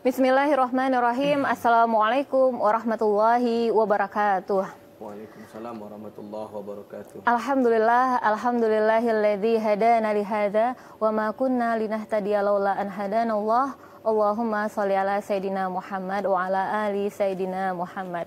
Bismillahirrahmanirrahim. Assalamualaikum warahmatullahi wabarakatuh. Waalaikumsalam warahmatullahi wabarakatuh. Alhamdulillahilladzi hadana li hadza wa ma kunna linahtadiya laula an hadanallah. Allahumma shalli ala sayidina Muhammad wa ala ali sayidina Muhammad.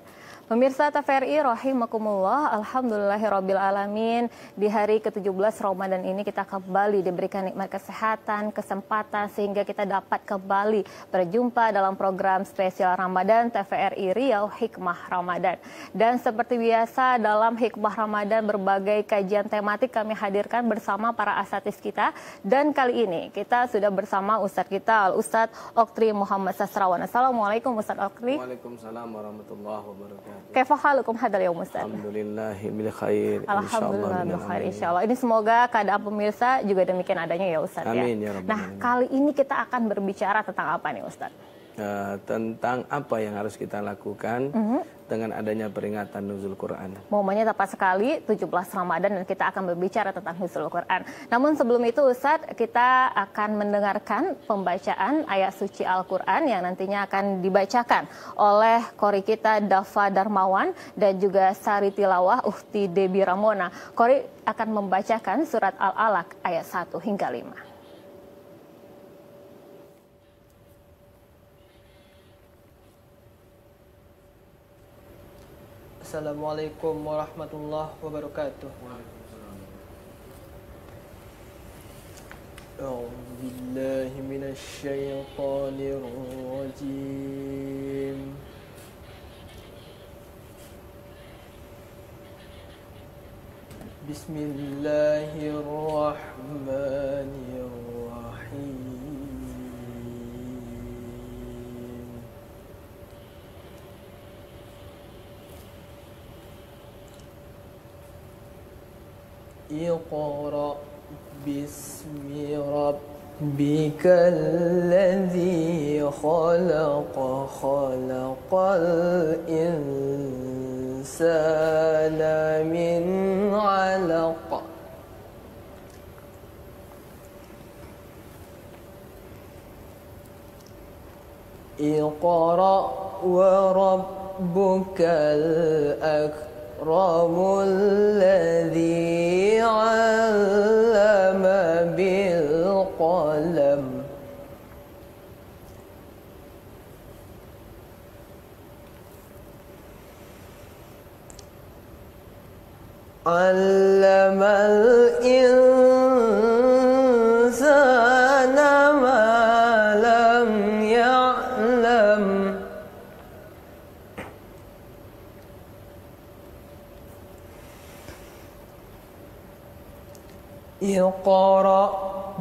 Pemirsa TVRI rahimakumullah, alhamdulillahirabbil alamin. Di hari ke-17 Ramadan ini kita kembali diberikan nikmat kesehatan, kesempatan sehingga kita dapat kembali berjumpa dalam program spesial Ramadan TVRI Riau Hikmah Ramadan. Dan seperti biasa dalam Hikmah Ramadan berbagai kajian tematik kami hadirkan bersama para asatidz kita. Dan kali ini kita sudah bersama Ustadz kita, Ustadz Oktri Muhammad Sastrawan. Assalamualaikum Ustadz Oktri. Waalaikumsalam warahmatullahi wabarakatuh. Kaifa halukum hadal yaum Ustaz? Alhamdulillah bil khair. Alhamdulillah bil khair insyaallah. Ini semoga keadaan pemirsa juga demikian adanya ya Ustaz ya. Amin ya rabbal Nah, alamin. kali ini kita akan berbicara tentang apa nih Ustaz? Tentang apa yang harus kita lakukan dengan adanya peringatan nuzul Quran. Momennya tepat sekali 17 Ramadan dan kita akan berbicara tentang nuzul Quran. Namun sebelum itu Ustaz, kita akan mendengarkan pembacaan ayat suci Al-Quran yang nantinya akan dibacakan oleh Qori kita Dafa Darmawan dan juga Sari Tilawah Uhti Debi Ramona. Qori akan membacakan surat Al-Alaq ayat 1 hingga 5. Assalamualaikum warahmatullahi wabarakatuh. A'udzu billahi minasy syaithanir rajim. Bismillahirrahmanirrahim. Iqra bismi rabbikal ladzi khalaqa khalaqal insana min 'alaq. Iqra wa rabbukal akramul ladzi 'allama bil qalam. Allamal insana ma lam ya'lam. Iqra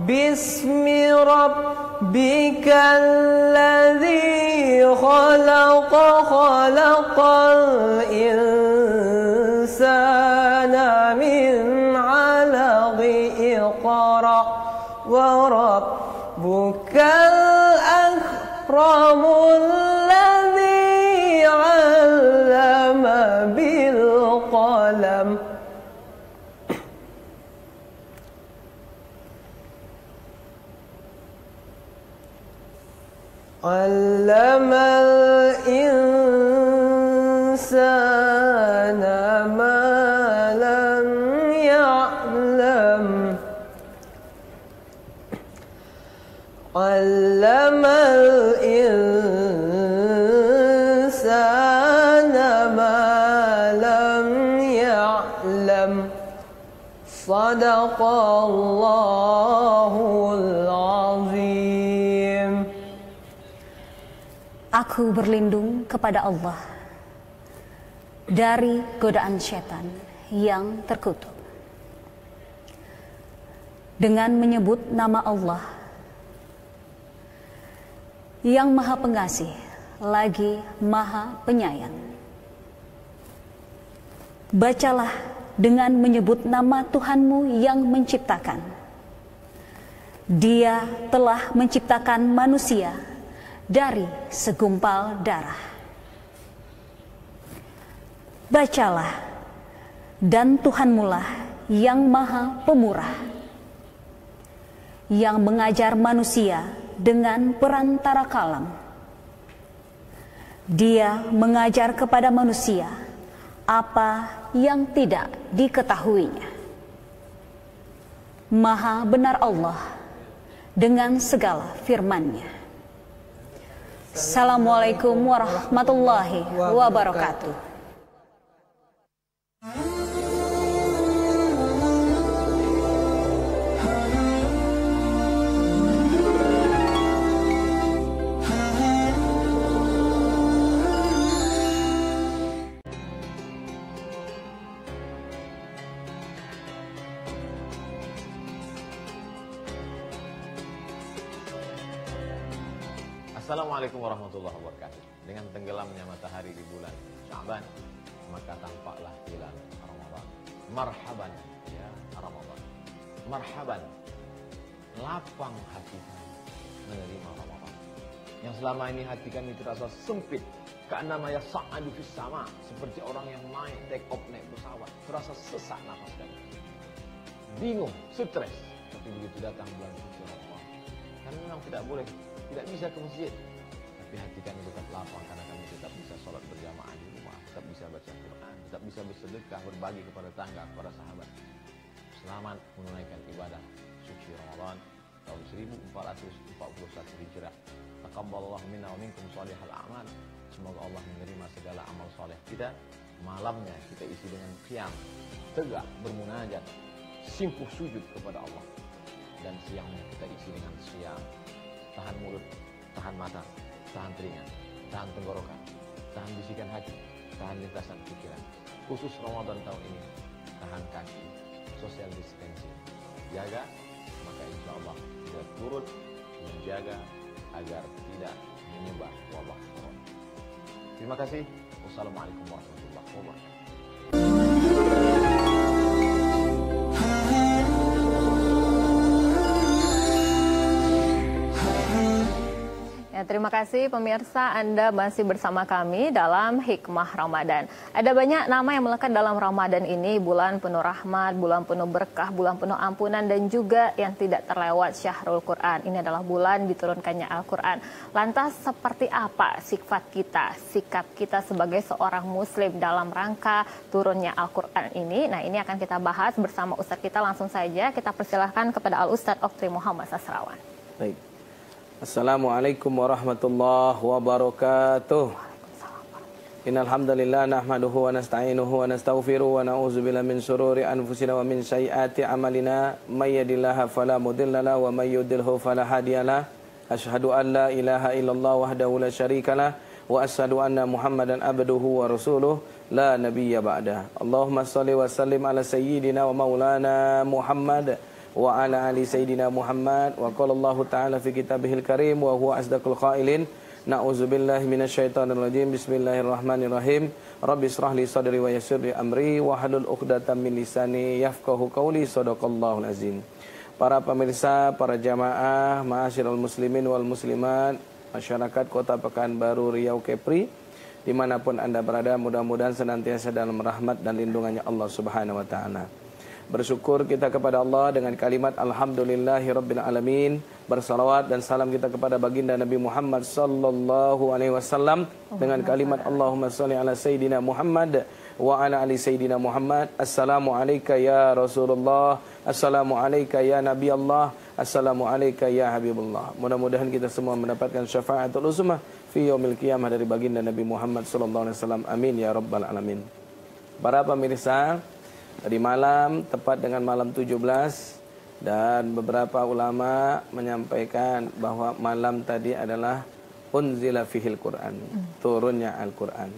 bismi rabbikal ladzi khalaqa khalaqal insana min 'alaq. Iqra wa rabbukal akramul ladzi 'allama bil qalam. Allamal insana ma lam ya'lam. Allamal insana ma lam ya'lam. Sadaqallahul azim. Aku berlindung kepada Allah dari godaan setan yang terkutuk. Dengan menyebut nama Allah yang Maha Pengasih lagi Maha Penyayang. Bacalah dengan menyebut nama Tuhanmu yang menciptakan Dia telah menciptakan manusia dari segumpal darah. Bacalah, dan Tuhanmulah yang Maha Pemurah, yang mengajar manusia dengan perantara kalam. Dia mengajar kepada manusia apa yang tidak diketahuinya. Maha benar Allah dengan segala firman-Nya. Assalamualaikum warahmatullahi wabarakatuh. Assalamualaikum warahmatullahi wabarakatuh. Dengan tenggelamnya matahari di bulan Sya'ban, maka tampaklah hilal Ramadan. Marhaban ya Ramadan. Marhaban. Lapang hati kami menerima Ramadan. Yang selama ini hati kami terasa sempit, ka'annama yas'adu fis sama, seperti orang yang take off naik pesawat, terasa sesak nafas kami. Bingung, stres. Tapi begitu datang bulan suci Ramadan, kami memang tidak bisa ke masjid, tapi hati kami tetap lapang karena kami tetap bisa sholat berjamaah di rumah, tetap bisa baca Quran, tetap bisa bersedekah, berbagi kepada tetangga, kepada sahabat. Selamat menunaikan ibadah suci Ramadan tahun 1441 Hijrah. Taqabbalallahu minna wa minkum shalihal a'mal. Semoga Allah menerima segala amal saleh kita. Malamnya kita isi dengan qiyam, tegak bermunajat, simpuh sujud kepada Allah. Dan siangnya kita isi dengan siam, tahan mulut, tahan mata, tahan telinga, tahan tenggorokan, tahan bisikan hati, tahan lintasan pikiran. Khusus Ramadan tahun ini, tahan kaki, social distancing. Jaga, maka insya Allah kita turut menjaga agar tidak menyebar wabah corona. Terima kasih. Wassalamualaikum warahmatullahi wabarakatuh. Terima kasih pemirsa, Anda masih bersama kami dalam Hikmah Ramadan. Ada banyak nama yang melekat dalam Ramadan ini, bulan penuh rahmat, bulan penuh berkah, bulan penuh ampunan, dan juga yang tidak terlewat Syahrul Quran. Ini adalah bulan diturunkannya Al-Quran. Lantas seperti apa sikap kita sebagai seorang muslim dalam rangka turunnya Al-Quran ini? Nah, ini akan kita bahas bersama Ustadz kita. Langsung saja kita persilahkan kepada Al-Ustadz Oktri Muhammad Sasrawan. Baik. Assalamualaikum warahmatullahi wabarakatuh. Innal hamdalillah nahmaduhu wa nasta'inuhu wa nastaghfiruh wa na'udzubillahi min shururi anfusina wa min sayyiati a'malina may yahdihillahu fala mudilla lahu wa may yudlilhu fala hadiyalah. Asyhadu an la ilaha illallah wahdahu la syarikalah wa asyhadu anna Muhammadan abduhu wa rasuluh la nabiyya ba'dah. Allahumma shalli wa sallim ala sayyidina wa maulana Muhammad wa ala ali sayyidina Muhammad. Wa qala Allah ta'ala fi kitabihil karim wa huwa asdaqul qailin. Na'udzubillahi minasyaitonir rajim. Bismillahirrahmanirrahim. Rabbi shrah li sadri wa yassir li amri wa hlul 'uqdatam min lisani yafqahu qawli. Shadaqallahul azim. Para pemirsa, para jamaah, ma'asyiral muslimin wal muslimat, masyarakat Kota Pekanbaru Riau Kepri, dimanapun Anda berada, mudah-mudahan senantiasa dalam rahmat dan lindungannya Allah Subhanahu wa ta'ala. Bersyukur kita kepada Allah dengan kalimat Alhamdulillahirabbil alamin. Bersalawat dan salam kita kepada baginda Nabi Muhammad sallallahu alaihi wasallam dengan kalimat Allahumma shalli ala sayyidina Muhammad wa ala ali sayyidina Muhammad. Assalamu alayka ya Rasulullah, assalamu alayka ya Nabi Allah, assalamu alayka ya Habibullah. Mudah-mudahan kita semua mendapatkan syafaatul uzma fi yaumil qiyamah dari baginda Nabi Muhammad sallallahu alaihi wasallam. Amin ya rabbal alamin. Para pemirsa, tadi malam tepat dengan malam 17, dan beberapa ulama menyampaikan bahwa malam tadi adalah unzila fihil Quran, turunnya Al-Quran.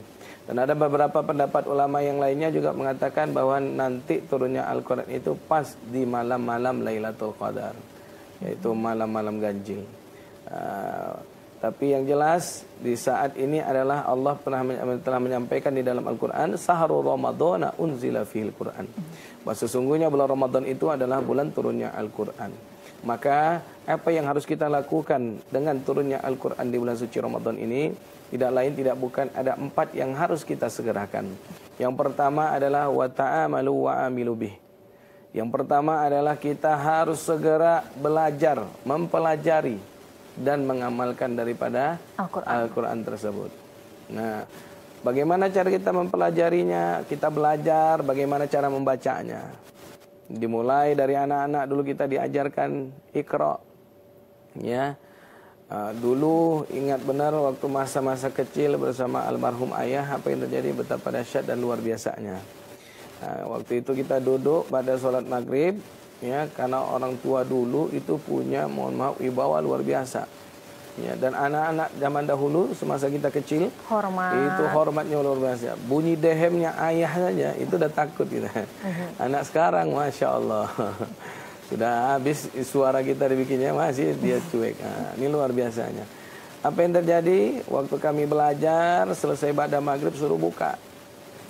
Dan ada beberapa pendapat ulama yang lainnya juga mengatakan bahwa nanti turunnya Al-Quran itu pas di malam-malam Lailatul Qadar, yaitu malam-malam ganjil. Tapi yang jelas di saat ini adalah Allah telah menyampaikan di dalam Al-Quran, Sahrul Ramadhana unzila fihil Quran, bahwa sesungguhnya bulan Ramadan itu adalah bulan turunnya Al-Quran. Maka apa yang harus kita lakukan dengan turunnya Al-Quran di bulan suci Ramadan ini, tidak lain tidak bukan ada 4 yang harus kita segerakan. Yang pertama adalah wa ta'amalu wa amilu bih. Yang pertama adalah kita harus segera belajar, mempelajari dan mengamalkan daripada Al-Quran tersebut. Nah, bagaimana cara kita mempelajarinya? Kita belajar bagaimana cara membacanya. Dimulai dari anak-anak dulu kita diajarkan Iqra. Ya. Dulu ingat benar waktu masa-masa kecil bersama almarhum ayah, apa yang terjadi betapa dahsyat dan luar biasanya. Waktu itu kita duduk pada sholat maghrib, ya, karena orang tua dulu itu punya, mohon maaf, wibawa luar biasa. Ya, dan anak-anak zaman dahulu semasa kita kecil, itu hormatnya luar biasa. Bunyi dehemnya ayah saja itu udah takut kita. Anak sekarang, masya Allah, sudah habis suara kita dibikinnya masih dia cuek. Nah, ini luar biasanya. Apa yang terjadi waktu kami belajar, selesai pada maghrib suruh buka.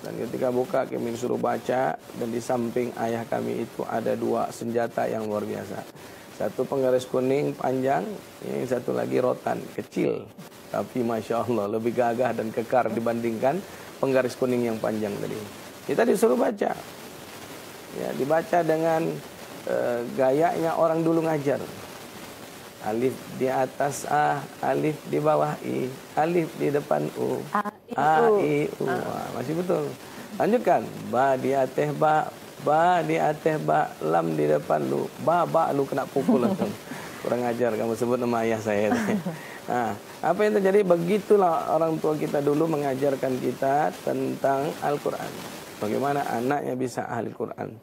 Dan ketika buka kami suruh baca, dan di samping ayah kami itu ada 2 senjata yang luar biasa. Satu penggaris kuning panjang, yang satu lagi rotan kecil, tapi masya Allah lebih gagah dan kekar dibandingkan penggaris kuning yang panjang tadi. Kita disuruh baca, ya, dibaca dengan gayanya orang dulu ngajar. Alif di atas A, alif di bawah I, alif di depan U, A, I, U. Wah, masih betul. Lanjutkan. Ba di atas ba di atas ba, lam di depan lu, ba lu kena pukul langsung. Kurang ajar kamu sebut nama ayah saya. Nah, apa yang terjadi? Begitulah orang tua kita dulu mengajarkan kita tentang Al-Quran. Bagaimana anaknya bisa ahli Quran.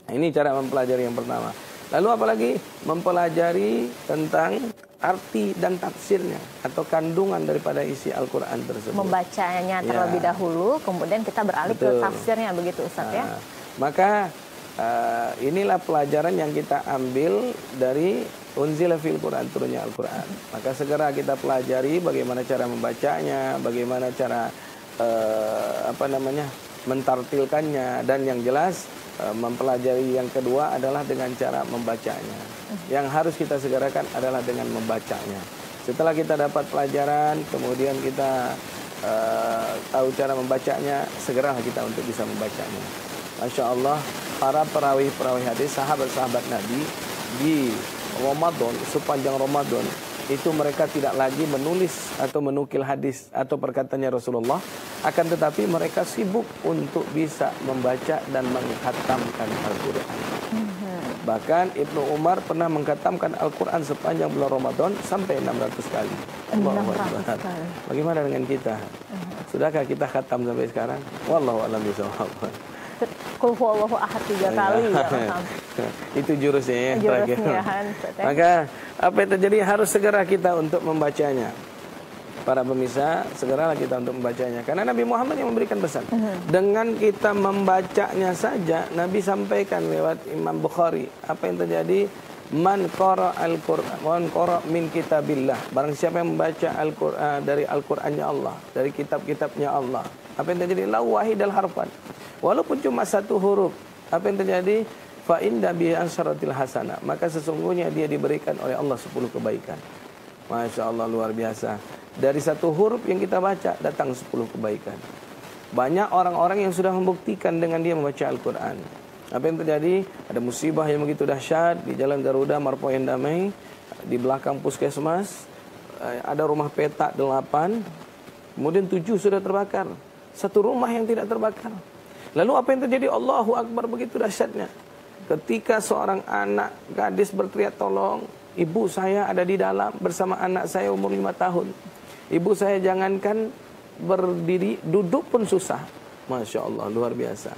Nah, ini cara mempelajari yang pertama. Lalu apalagi mempelajari tentang arti dan tafsirnya atau kandungan daripada isi Al-Quran tersebut. Membacanya terlebih dahulu, kemudian kita beralih ke tafsirnya, begitu Ustaz ya. Maka inilah pelajaran yang kita ambil dari unzila fil Quran, turunnya Al-Quran. Maka segera kita pelajari bagaimana cara membacanya, bagaimana cara mentartilkannya, dan yang jelas mempelajari yang kedua adalah dengan cara membacanya. Yang harus kita segerakan adalah dengan membacanya. Setelah kita dapat pelajaran, kemudian kita tahu cara membacanya, segeralah kita untuk bisa membacanya. Masya Allah, para perawih-perawih hadis, sahabat-sahabat Nabi di Ramadan, sepanjang Ramadan itu mereka tidak lagi menulis atau menukil hadis atau perkataannya Rasulullah, akan tetapi mereka sibuk untuk bisa membaca dan mengkhatamkan Al-Quran. Bahkan Ibnu Umar pernah mengkhatamkan Al-Quran sepanjang bulan Ramadan sampai 600 kali. 600 kali. Bagaimana dengan kita? Sudahkah kita khatam sampai sekarang? Wallahu a'lam bishawab. Qul huwallahu ahad 3 kali ya. Itu jurusnya ya, terakhir. Maka apa yang terjadi? Harus segera kita untuk membacanya. Para pemirsa, segeralah kita untuk membacanya. Karena Nabi Muhammad yang memberikan pesan. Dengan kita membacanya saja, Nabi sampaikan lewat Imam Bukhari. Apa yang terjadi? Man qara al-Qur'an, man qara min kitabillah. Barang siapa yang membaca Al-Qur'an dari Al-Qur'annya Allah, dari kitab-kitabnya Allah. Apa yang terjadi? La wahidal harfan. Walaupun cuma 1 huruf, apa yang terjadi? Fa inda bi asyaratil hasanah. Maka sesungguhnya dia diberikan oleh Allah 10 kebaikan. Masya Allah, luar biasa. Dari 1 huruf yang kita baca datang 10 kebaikan. Banyak orang-orang yang sudah membuktikan dengan dia membaca Al-Quran. Apa yang terjadi? Ada musibah yang begitu dahsyat di Jalan Garuda Marpoen Damai, di belakang puskesmas. Ada rumah petak 8, kemudian 7 sudah terbakar. 1 rumah yang tidak terbakar. Lalu apa yang terjadi? Allahu Akbar, begitu dahsyatnya. Ketika seorang anak gadis berteriak tolong, ibu saya ada di dalam bersama anak saya umur 5 tahun. Ibu saya jangankan berdiri, duduk pun susah. Masya Allah, luar biasa.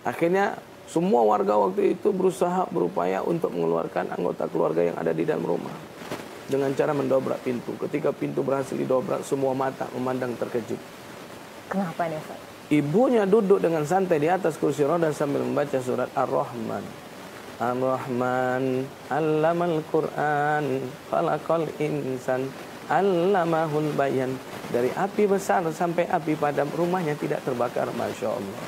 Akhirnya semua warga waktu itu berusaha, berupaya untuk mengeluarkan anggota keluarga yang ada di dalam rumah. Dengan cara mendobrak pintu. Ketika pintu berhasil didobrak, semua mata memandang terkejut. Kenapa nih Ustaz? Ibunya duduk dengan santai di atas kursi roda sambil membaca surat Ar-Rahman. Ar-Rahman, Allamal Quran, Khalaqal Insan, Allamahul Bayan. Dari api besar sampai api padam, rumahnya tidak terbakar. Masya Allah,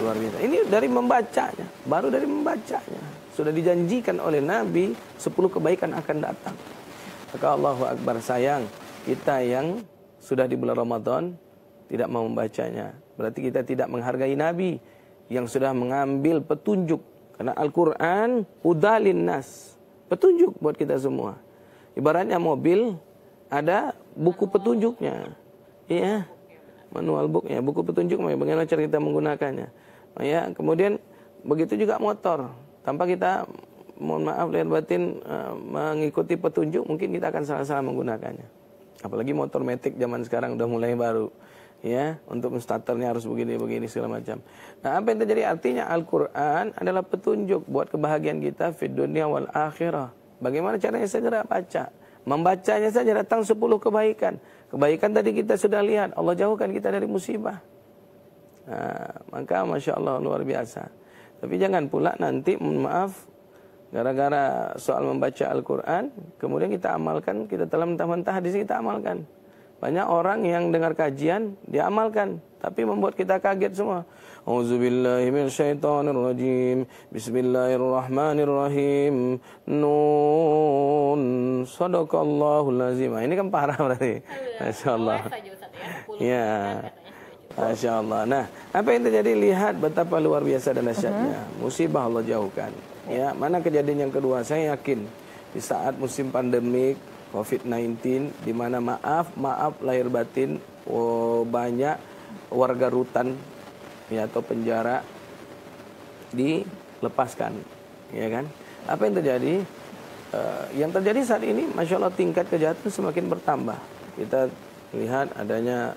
luar biasa. Ini dari membacanya, baru dari membacanya. sudah dijanjikan oleh Nabi 10 kebaikan akan datang. Maka Allahu Akbar, sayang kita yang sudah di bulan Ramadan tidak mau membacanya. Berarti kita tidak menghargai Nabi yang sudah mengambil petunjuk. Karena Al-Quran hudalin nas, petunjuk buat kita semua. Ibaratnya mobil ada buku petunjuknya. Iya, manual booknya, buku petunjuk bagaimana cara kita menggunakannya. Ya, kemudian begitu juga motor. Tanpa kita, mohon maaf lahir batin, mengikuti petunjuk, mungkin kita akan salah-salah menggunakannya. Apalagi motor metik zaman sekarang udah mulai baru. Ya, untuk starternya harus begini-begini segala macam. Nah, apa yang terjadi? Artinya Al-Quran adalah petunjuk buat kebahagiaan kita fid dunia wal akhirah. Bagaimana caranya? Segera baca. Membacanya saja datang 10 kebaikan. Kebaikan tadi kita sudah lihat, Allah jauhkan kita dari musibah. Nah, maka Masya Allah luar biasa. Tapi jangan pula nanti, mohon maaf, gara-gara soal membaca Al-Quran, kemudian kita amalkan, kita telah mentah-mentah hadis kita amalkan. Banyak orang yang dengar kajian, dia amalkan, tapi membuat kita kaget semua. Auzubillahi minasyaitonirrajim. Bismillahirrahmanirrahim. Nun. Shadaqallahul azim. Ini kan parah berarti. Masya Allah. Ya. Masya Allah. Nah, apa yang terjadi? Lihat betapa luar biasa dan dahsyatnya. Musibah Allah jauhkan. Ya, mana kejadian yang kedua? Saya yakin di saat musim pandemik COVID-19, di mana maaf lahir batin, banyak warga rutan ya atau penjara dilepaskan, ya kan? Apa yang terjadi? Yang terjadi saat ini, Masya Allah, tingkat kejahatan semakin bertambah. Kita lihat adanya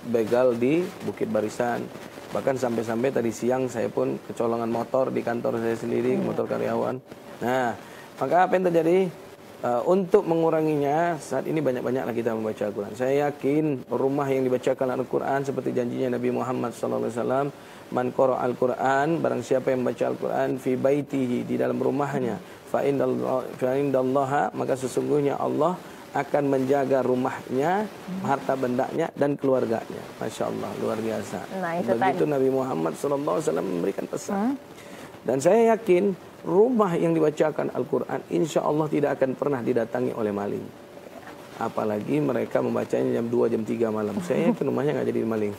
begal di Bukit Barisan. Bahkan sampai-sampai tadi siang saya pun kecolongan motor di kantor saya sendiri, motor karyawan. Nah, maka apa yang terjadi? Untuk menguranginya, saat ini banyak-banyaklah kita membaca Al-Quran. Saya yakin rumah yang dibacakan Al-Quran seperti janjinya Nabi Muhammad SAW, man qara Al-Quran, barang siapa yang membaca Al-Quran fi baitihi, di dalam rumahnya, fa indallaha, maka sesungguhnya Allah akan menjaga rumahnya, harta bendanya, dan keluarganya. Masya Allah, luar biasa. Nah, itu begitu tadi Nabi Muhammad SAW memberikan pesan. Dan saya yakin rumah yang dibacakan Al-Quran insya Allah tidak akan pernah didatangi oleh maling. Apalagi mereka membacanya jam 2, jam 3 malam. Saya yakin rumahnya nggak jadi maling.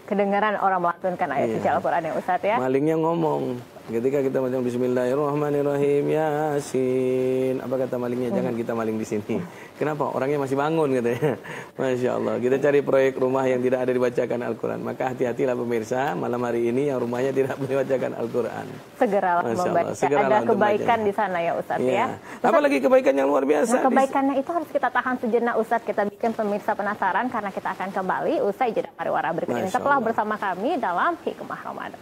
Kedengaran orang melantunkan ayat suci Al-Quran ya Ustadz ya. Malingnya ngomong. Ketika kita baca Bismillahirrahmanirrahim, Yasin. Apa kata malingnya? Jangan kita maling di sini. Kenapa? Orangnya masih bangun katanya. Masya Allah. Kita cari proyek rumah yang tidak ada dibacakan Al-Quran. Maka hati-hatilah pemirsa, malam hari ini yang rumahnya tidak dibacakan Al-Quran. Segeralah membaca. Ada kebaikan di sana ya Ustadz ya. Apalagi kebaikan yang luar biasa. Nah, kebaikannya itu harus kita tahan sejenak Ustadz. Kita bikin pemirsa penasaran karena kita akan kembali usai jeda pariwara berikut ini. Setelah bersama kami dalam Hikmah Ramadan.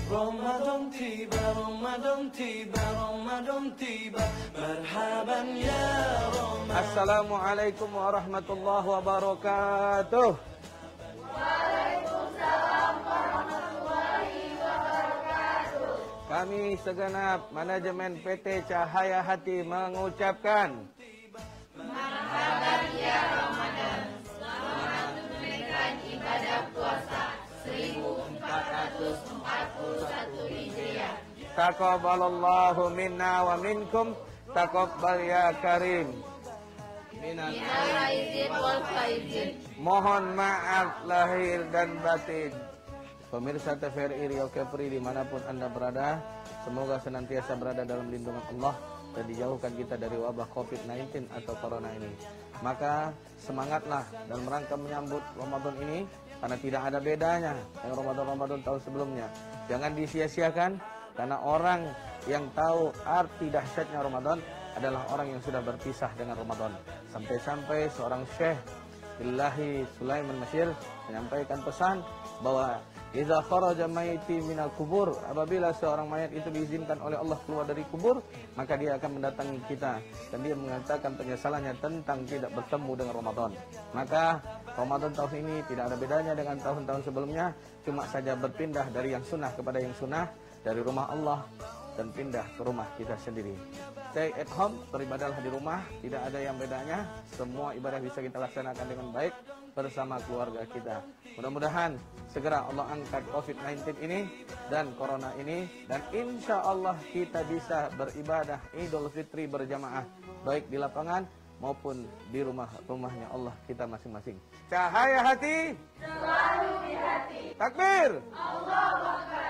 Ramadan tiba, Ramadan tiba, marhaban ya Ramadan. Assalamualaikum warahmatullahi wabarakatuh. Waalaikumsalam warahmatullahi wabarakatuh. Kami segenap manajemen PT Cahaya Hati mengucapkan Marhaban ya Ramadan. Selamat menunaikan ibadah puasa 1441 Hijriah. Taqabbalallahu minna wa minkum, taqabbal ya karim. Minal aidin wal faizin. Mohon maaf lahir dan batin. Pemirsa TVRI Riau Kepri dimanapun Anda berada, semoga senantiasa berada dalam lindungan Allah dan dijauhkan kita dari wabah COVID-19 atau Corona ini. Maka semangatlah dalam rangka menyambut Ramadan ini, karena tidak ada bedanya dengan Ramadan-Ramadan tahun sebelumnya. Jangan disia-siakan, karena orang yang tahu arti dahsyatnya Ramadan adalah orang yang sudah berpisah dengan Ramadan. Sampai-sampai seorang Syekh Billahi Sulaiman Masyir menyampaikan pesan bahwa Idza kharaja mayyiti minal kubur, apabila seorang mayat itu diizinkan oleh Allah keluar dari kubur, maka dia akan mendatangi kita dan dia mengatakan penyesalannya tentang tidak bertemu dengan Ramadan. Maka Ramadan tahun ini tidak ada bedanya dengan tahun-tahun sebelumnya, cuma saja berpindah dari yang sunnah kepada yang sunnah, dari rumah Allah dan pindah ke rumah kita sendiri. Stay at home, beribadahlah di rumah, tidak ada yang bedanya. Semua ibadah bisa kita laksanakan dengan baik bersama keluarga kita. Mudah-mudahan segera Allah angkat COVID-19 ini dan Corona ini, dan insya Allah kita bisa beribadah Idul Fitri berjamaah, baik di lapangan maupun di rumahnya Allah kita masing-masing. Cahaya hati selalu di hati. Takbir. Allahu Akbar.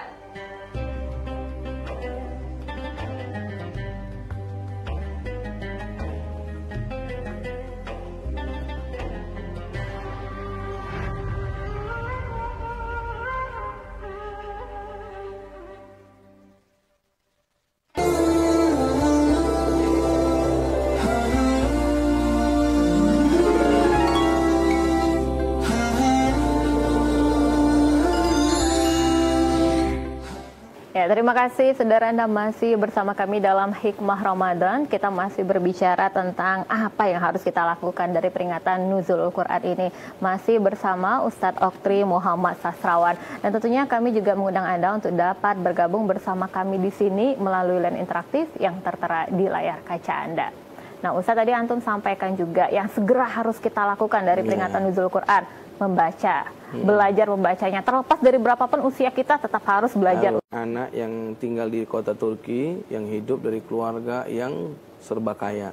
Ya, terima kasih saudara, Anda masih bersama kami dalam Hikmah Ramadan. Kita masih berbicara tentang apa yang harus kita lakukan dari peringatan Nuzulul Quran ini. Masih bersama Ustadz Oktri Muhammad Sastrawan. Dan tentunya kami juga mengundang Anda untuk dapat bergabung bersama kami di sini melalui line interaktif yang tertera di layar kaca Anda. Nah, Ustadz tadi antum sampaikan juga yang segera harus kita lakukan dari peringatan Nuzulul Quran, membaca, belajar membacanya. Terlepas dari berapapun usia kita, tetap harus belajar. Anak yang tinggal di kota Turki, yang hidup dari keluarga yang serba kaya.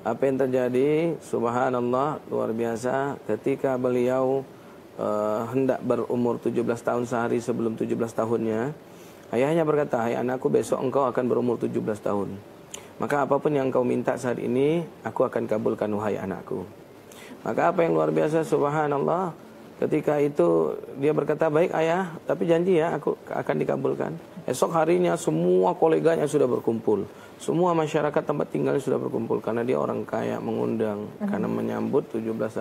Apa yang terjadi? Subhanallah, luar biasa. Ketika beliau hendak berumur 17 tahun, sehari sebelum 17 tahunnya, ayahnya berkata, "Hai anakku, besok engkau akan berumur 17 tahun. Maka apapun yang kau minta saat ini, aku akan kabulkan, wahai anakku." Maka apa yang luar biasa, subhanallah, ketika itu dia berkata, "Baik ayah, tapi janji ya aku akan dikabulkan." Esok harinya semua koleganya sudah berkumpul, semua masyarakat tempat tinggalnya sudah berkumpul, karena dia orang kaya, mengundang karena menyambut 17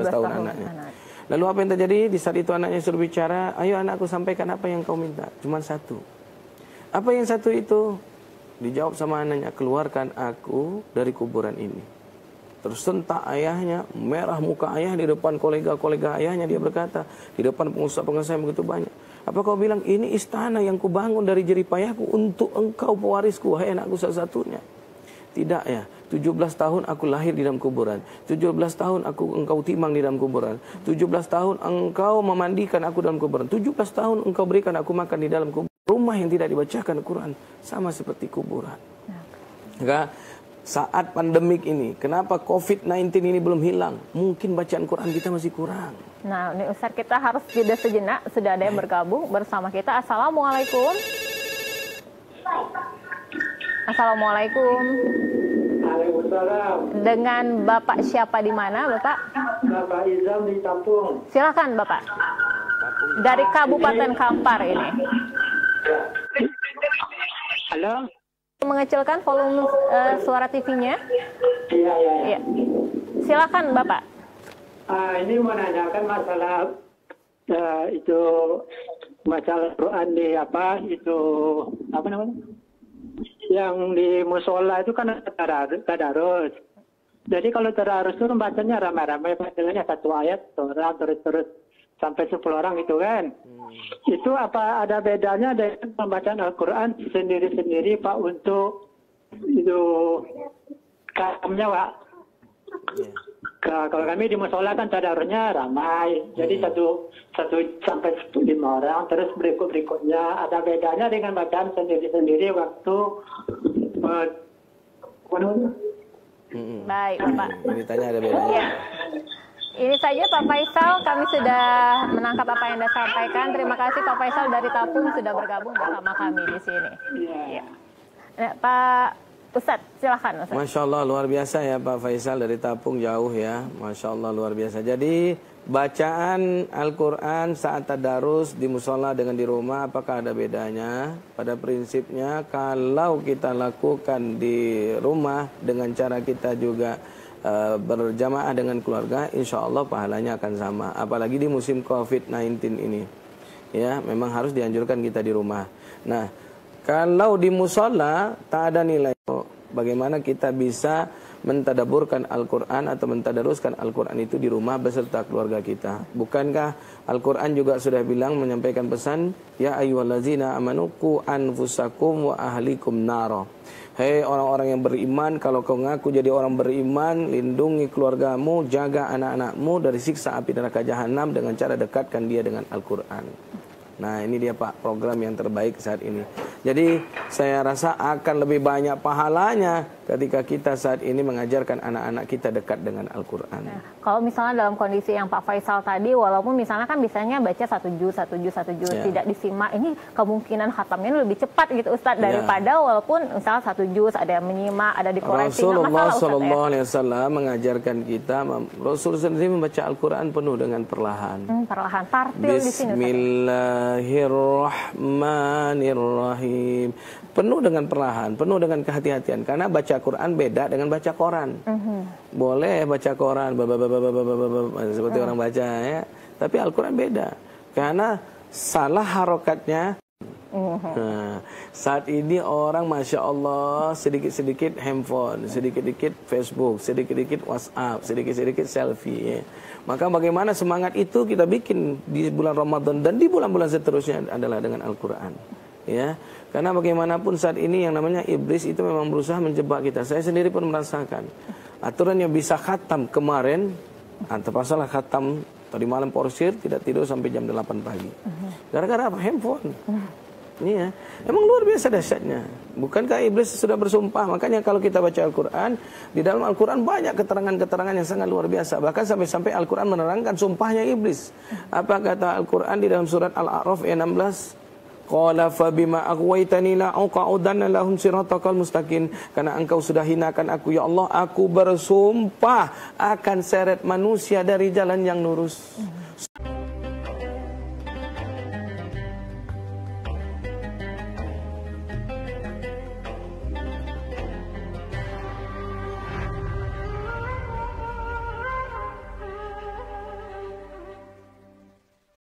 tahun anaknya. Lalu apa yang terjadi? Di saat itu anaknya suruh bicara, "Ayo anakku, sampaikan apa yang kau minta." Cuma satu. Apa yang satu itu? Dijawab sama anaknya, "Keluarkan aku dari kuburan ini." Terus sentak ayahnya, merah muka ayah di depan kolega-kolega ayahnya. Dia berkata, di depan pengusaha-pengusaha yang begitu banyak, "Apa kau bilang ini istana yang kubangun dari jerih payahku untuk engkau pewarisku, hai anakku satu-satunya?" Tidak ya, 17 tahun aku lahir di dalam kuburan, 17 tahun engkau timang di dalam kuburan, 17 tahun engkau memandikan aku dalam kuburan, 17 tahun engkau berikan aku makan di dalam kuburan. Rumah yang tidak dibacakan Quran sama seperti kuburan. Maka saat pandemik ini, kenapa COVID-19 ini belum hilang? Mungkin bacaan Quran kita masih kurang. Nah, ini Ustaz, kita harus jeda sejenak. Sudah ada yang bergabung bersama kita. Assalamualaikum. Assalamualaikum. Waalaikumsalam. Dengan Bapak siapa di mana, Bapak? Bapak Izam di Tampung. Silakan, Bapak. Dari Kabupaten Kampar ini. Halo? Mengecilkan volume suara TV-nya. Iya. Silakan, Bapak. Ini mau nanyakan masalah itu masalah Quran di apa namanya? Yang di musola itu kan tadarus. Jadi kalau tadarus itu bacanya ramai-ramai, bacanya satu ayat orang terus sampai 10 orang gitu kan. Itu apa ada bedanya dengan pembacaan Al-Quran sendiri-sendiri Pak untuk itu kalamnya Pak? Kalau kami di musola kan tadarusnya ramai, jadi satu sampai 5 orang, terus berikutnya ada bedanya dengan bacaan sendiri-sendiri waktu Baik, Bapak. Ini tanya ada bedanya. Ya. Ini saja Pak Faisal, kami sudah menangkap apa yang Anda sampaikan. Terima kasih Pak Faisal dari Tapung sudah bergabung bersama kami di sini. Ya. Nah, Pak Ustadz, silakan Ustadz. Masya Allah, luar biasa ya Pak Faisal dari Tapung, jauh ya. Masya Allah, luar biasa. Jadi bacaan Al-Quran saat tadarus di musola dengan di rumah, apakah ada bedanya? Pada prinsipnya kalau kita lakukan di rumah dengan cara kita juga berjamaah dengan keluarga, insya Allah pahalanya akan sama. Apalagi di musim COVID-19 ini. Ya, memang harus dianjurkan kita di rumah. Nah, kalau di musola tak ada nilai. Bagaimana kita bisa mentadaburkan Al-Quran atau mentadaruskan Al-Quran itu di rumah beserta keluarga kita? Bukankah Al-Quran juga sudah bilang, menyampaikan pesan, ya ayyuhallazina amanu qu anfusakum wa ahlikum naro. Hei orang-orang yang beriman, kalau kau ngaku jadi orang beriman, lindungi keluargamu, jaga anak-anakmu dari siksa api neraka jahanam dengan cara dekatkan dia dengan Al-Quran. Nah, ini dia Pak, program yang terbaik saat ini. Jadi saya rasa akan lebih banyak pahalanya ketika kita saat ini mengajarkan anak-anak kita dekat dengan Al-Quran. Nah, kalau misalnya dalam kondisi yang Pak Faisal tadi, walaupun misalnya kan biasanya baca satu juz tidak disimak, ini kemungkinan khatamnya lebih cepat gitu Ustadz daripada walaupun misalnya satu juz ada yang menyimak, ada dikoreksi. Rasulullah SAW mengajarkan kita, Rasul sendiri membaca Al-Quran penuh dengan perlahan. Perlahan, tartil di sini. Bismillahirrahmanirrahim. Penuh dengan perlahan, penuh dengan kehati-hatian. Karena baca Quran beda dengan baca koran. Boleh baca koran, seperti orang baca ya. Tapi Al-Quran beda. Karena salah harokatnya. Nah, saat ini orang Masya Allah sedikit-sedikit handphone, sedikit-sedikit Facebook, sedikit-sedikit WhatsApp, sedikit-sedikit selfie ya. Maka bagaimana semangat itu kita bikin di bulan Ramadan dan di bulan-bulan seterusnya adalah dengan Al-Quran ya. Karena bagaimanapun saat ini yang namanya iblis itu memang berusaha menjebak kita. Saya sendiri pun merasakan aturan yang bisa khatam kemarin, terpaksalah khatam tadi malam porsir, tidak tidur sampai jam 8 pagi. Gara-gara apa? Handphone. Iya, emang luar biasa dahsyatnya. Bukankah iblis sudah bersumpah? Makanya kalau kita baca Al-Quran, di dalam Al-Quran banyak keterangan-keterangan yang sangat luar biasa. Bahkan sampai-sampai Al-Quran menerangkan sumpahnya iblis. Apa kata Al-Quran di dalam surat Al-A'raf ayat 16? Qala fa bima aghwaytani la aqudanna lahum siratal mustaqim. Karena engkau sudah hinakan aku ya Allah, aku bersumpah akan seret manusia dari jalan yang lurus.